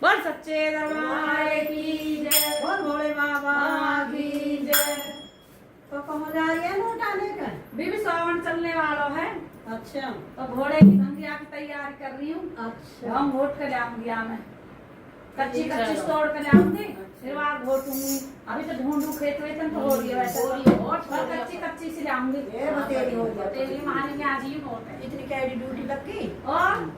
बोल सच्चे दरबार की जय, बोल भोले बाबा की जय। तो कहाँ जा रही है नोट आने का? बीबी सावन चलने वाला है, अच्छा तो घोड़े की संध्या की तैयारी कर रही हूँ। अच्छा हम घोट कर लाऊंगी मैं, कच्ची कच्ची तोड़ कर लाऊंगी, फिर वहाँ घोटूंगी। अभी तो ढूंढू खेत वेतन तो हो रही है वैसे, और कच्ची कच्ची सी लाऊंगी। ये बतेरी हो गया। तेरी मानी में आज ही नोट है। इतनी कैडी ड्यूटी लग गई। और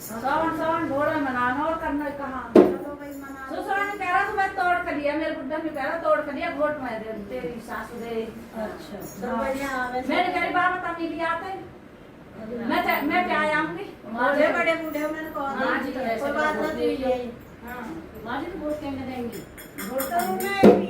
सावन सावन घोड़ा मनाना और करना कहाँ। चलो भाई मना लो। ससुर ने कह रहा तो मैं तोड़ कर लिया, मेरे बुड्ढा ने कह रहा तोड़ कर लिया, घोट में दे तेरी सासू दे। अच्छा सब बढ़िया आवे। मैंने कह रही बाबा तमी लिया आते, मैं क्या आऊंगी। बड़े बड़े बूढ़े मैंने कहा हाँ जी, तो ऐसे कोई बात बोल ना रही तुम है। ले। हाँ माँ जी तो वोट कैसे देंगी। तो मैं भी